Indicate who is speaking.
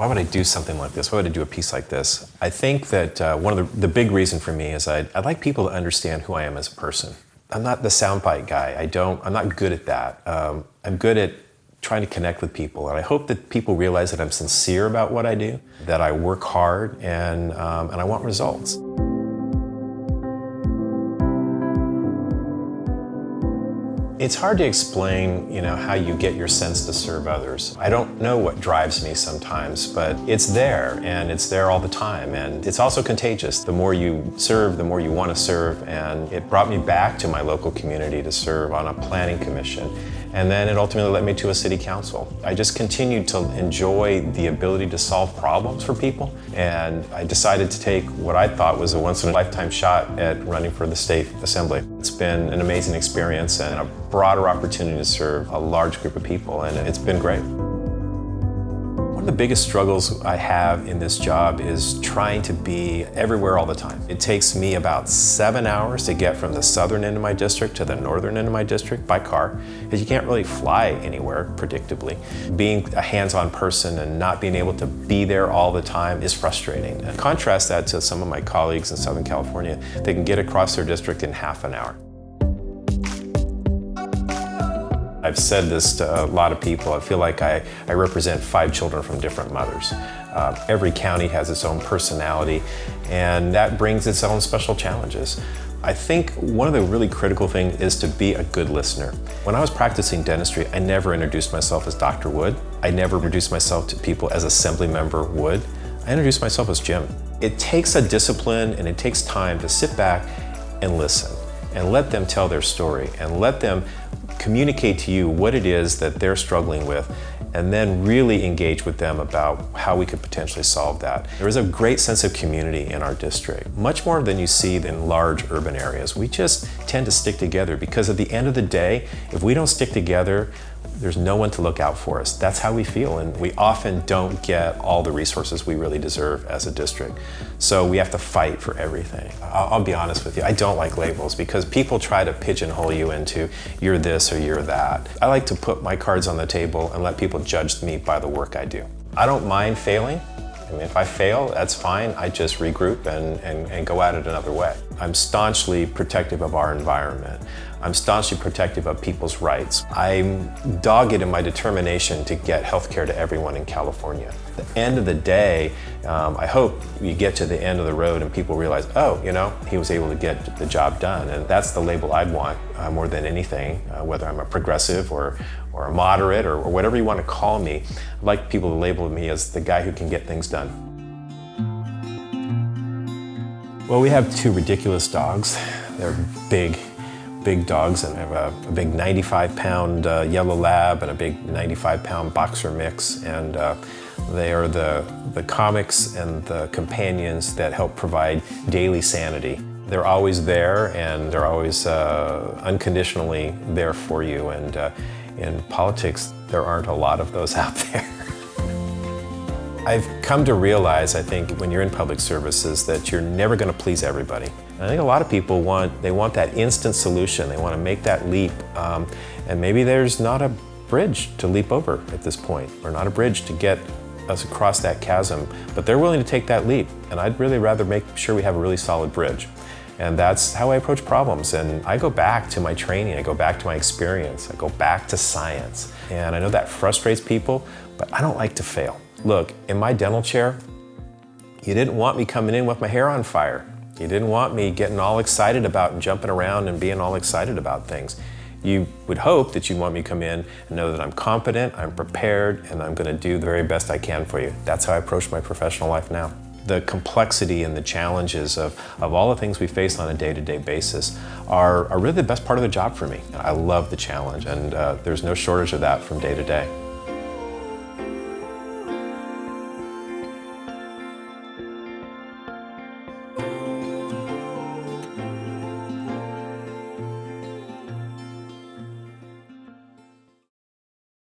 Speaker 1: Why would I do something like this? Why would I do a piece like this? I think that one of the big reason for me is I'd like people to understand who I am as a person. I'm not the soundbite guy. I'm not good at that. I'm good at trying to connect with people, and I hope that people realize that I'm sincere about what I do, that I work hard, and I want results. It's hard to explain, how you get your sense to serve others. I don't know what drives me sometimes, but it's there, and it's there all the time, and it's also contagious. The more you serve, the more you want to serve, and it brought me back to my local community to serve on a planning commission, and then it ultimately led me to a city council. I just continued to enjoy the ability to solve problems for people, and I decided to take what I thought was a once-in-a-lifetime shot at running for the state assembly. It's been an amazing experience and a broader opportunity to serve a large group of people, and it's been great. One of the biggest struggles I have in this job is trying to be everywhere all the time. It takes me about 7 hours to get from the southern end of my district to the northern end of my district by car, because you can't really fly anywhere predictably. Being a hands-on person and not being able to be there all the time is frustrating. And contrast that to some of my colleagues in Southern California. They can get across their district in half an hour. I've said this to a lot of people. I feel like I represent 5 children from different mothers. Every county has its own personality, and that brings its own special challenges. I think one of the really critical things is to be a good listener. When I was practicing dentistry, I never introduced myself as Dr. Wood. I never introduced myself to people as Assembly Member Wood. I introduced myself as Jim. It takes a discipline and it takes time to sit back and listen and let them tell their story and let them communicate to you what it is that they're struggling with, and then really engage with them about how we could potentially solve that. There is a great sense of community in our district, much more than you see in large urban areas. We just tend to stick together because at the end of the day, if we don't stick together, there's no one to look out for us. That's how we feel, and we often don't get all the resources we really deserve as a district. So we have to fight for everything. I'll be honest with you, I don't like labels because people try to pigeonhole you into you're this or you're that. I like to put my cards on the table and let people judge me by the work I do. I don't mind failing. I mean, if I fail, that's fine. I just regroup and go at it another way. I'm staunchly protective of our environment. I'm staunchly protective of people's rights. I'm dogged in my determination to get healthcare to everyone in California. At the end of the day, I hope you get to the end of the road and people realize, oh, he was able to get the job done. And that's the label I'd want more than anything, whether I'm a progressive or a moderate or whatever you want to call me. I'd like people to label me as the guy who can get things done. Well, we have 2 ridiculous dogs. They're big dogs, and I have a big 95-pound yellow lab and a big 95-pound boxer mix, and they are the comics and the companions that help provide daily sanity. They're always there, and they're always unconditionally there for you, and in politics, there aren't a lot of those out there. I've come to realize, I think, when you're in public services that you're never going to please everybody. And I think a lot of people want that instant solution. They want to make that leap, and maybe there's not a bridge to leap over at this point, or not a bridge to get us across that chasm, but they're willing to take that leap, and I'd really rather make sure we have a really solid bridge. And that's how I approach problems. And I go back to my training, I go back to my experience, I go back to science. And I know that frustrates people, but I don't like to fail. Look, in my dental chair, you didn't want me coming in with my hair on fire. You didn't want me getting all excited about and jumping around and being all excited about things. You would hope that you want me to come in and know that I'm competent, I'm prepared, and I'm going to do the very best I can for you. That's how I approach my professional life now. The complexity and the challenges of all the things we face on a day-to-day basis are really the best part of the job for me. I love the challenge, and there's no shortage of that from day to day.